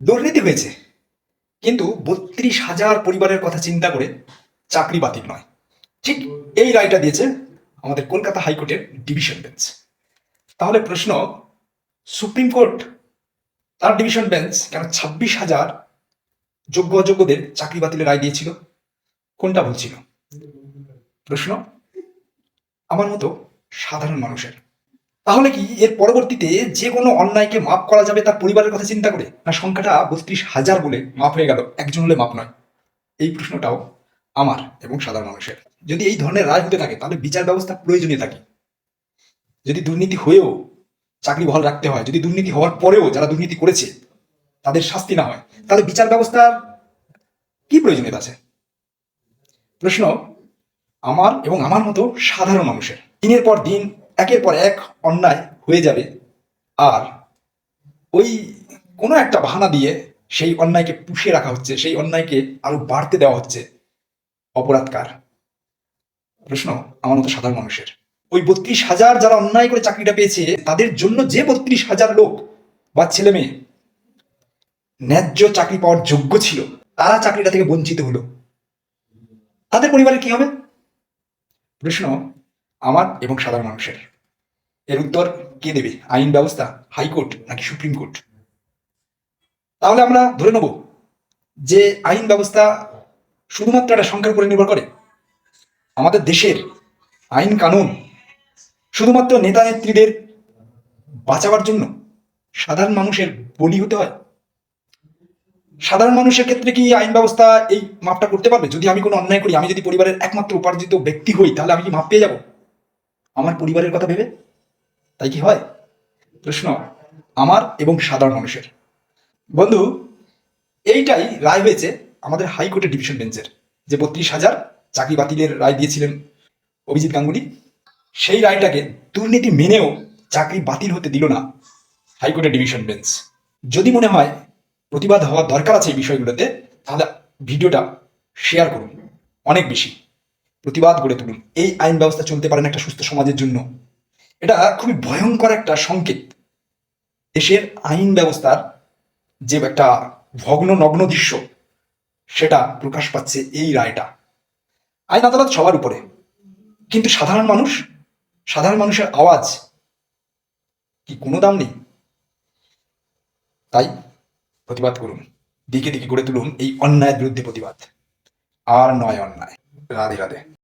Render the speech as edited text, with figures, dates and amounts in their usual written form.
দুর্নীতি হয়েছে, কিন্তু ৩২,০০০ পরিবারের কথা চিন্তা করে চাকরি বাতিল নয়। ঠিক এই রায়টা দিয়েছে আমাদের কলকাতা হাইকোর্টের ডিভিশন বেঞ্চ। তাহলে প্রশ্ন, সুপ্রিম কোর্ট তার ডিভিশন বেঞ্চ কেন ২৬,০০০ যোগ্য অযোগ্যদের চাকরি বাতিলের রায় দিয়েছিল? কোনটা ভুল ছিল? প্রশ্ন আমার মতো সাধারণ মানুষের। তাহলে কি এর পরবর্তীতে যে কোনো অন্যায়কে মাপ করা যাবে তার পরিবারের কথা চিন্তা করে, না সংখ্যাটা ৩২,০০০ বলে মাপ হয়ে গেল, একজন হলে মাপ নয়? এই প্রশ্নটাও আমার এবং সাধারণ মানুষের। যদি এই ধরনের রায় হতে থাকে তাহলে বিচার ব্যবস্থা প্রয়োজনীয় থাকে। যদি দুর্নীতি হয়েও চাকরি বহাল রাখতে হয়, যদি দুর্নীতি হওয়ার পরেও যারা দুর্নীতি করেছে তাদের শাস্তি না হয়, তাহলে বিচার ব্যবস্থার কি প্রয়োজনীয়তা আছে? প্রশ্ন আমার এবং আমার মতো সাধারণ মানুষের। দিনের পর দিন একের পর এক অন্যায় হয়ে যাবে, আর ওই কোনো একটা বাহানা দিয়ে সেই অন্যায়কে পুষিয়ে রাখা হচ্ছে, সেই অন্যায়কে আরো বাড়তে দেওয়া হচ্ছে। অপরাধকার? প্রশ্ন আমার মতো সাধারণ মানুষের। ওই ৩২,০০০ যারা অন্যায় করে চাকরিটা পেয়েছে তাদের জন্য যে ৩২,০০০ লোক বা ছেলে মেয়ে ন্যায্য চাকরি পাওয়ার যোগ্য ছিল, তারা চাকরিটা থেকে বঞ্চিত হলো, তাদের পরিবারের কি হবে? প্রশ্ন আমার এবং সাধারণ মানুষের। এর উত্তর কে দেবে? আইন ব্যবস্থা, হাইকোর্ট নাকি সুপ্রিম কোর্ট? তাহলে আমরা ধরে নেব যে আইন ব্যবস্থা শুধুমাত্র একটা সংখ্যার উপরে নির্ভর করে। আমাদের দেশের আইন কানুন শুধুমাত্র নেতা নেত্রীদের বাঁচাবার জন্য সাধারণ মানুষের বলি হতে হয়। সাধারণ মানুষের ক্ষেত্রে কি আইন ব্যবস্থা এই মাপটা করতে পারবে? যদি আমি কোনো অন্যায় করি, আমি যদি পরিবারের একমাত্র উপার্জিত ব্যক্তি হই, তাহলে আমি কি মাপ পেয়ে যাব আমার পরিবারের কথা ভেবে? তাই কি হয়? প্রশ্ন আমার এবং সাধারণ মানুষের। বন্ধু, এইটাই রায় হয়েছে আমাদের হাইকোর্টের ডিভিশন বেঞ্চের, যে ৩২,০০০ চাকরি বাতিলের রায় দিয়েছিলেন অভিজিৎ গাঙ্গুলি। সেই রায়টাকে দুর্নীতি মেনেও চাকরি বাতিল হতে দিল না হাইকোর্টের ডিভিশন বেঞ্চ। যদি মনে হয় প্রতিবাদ হওয়ার দরকার আছে এই বিষয়গুলোতে, তাহলে ভিডিওটা শেয়ার করুন, অনেক বেশি প্রতিবাদ গড়ে তুলুন। এই আইন ব্যবস্থা চলতে পারে না একটা সুস্থ সমাজের জন্য। এটা খুবই ভয়ঙ্কর একটা সংকেত। দেশের আইন ব্যবস্থার যে একটা ভগ্ন নগ্ন দৃশ্য, সেটা প্রকাশ পাচ্ছে এই রায়টা। আইন আদালত সবার উপরে, কিন্তু সাধারণ মানুষ, সাধারণ মানুষের আওয়াজ কি কোনো দাম নেই? তাই প্রতিবাদ করুন, দিকে দিকে গড়ে তুলুন এই অন্যায়ের বিরুদ্ধে প্রতিবাদ। আর নয় অন্যায়। রাধে রাধে।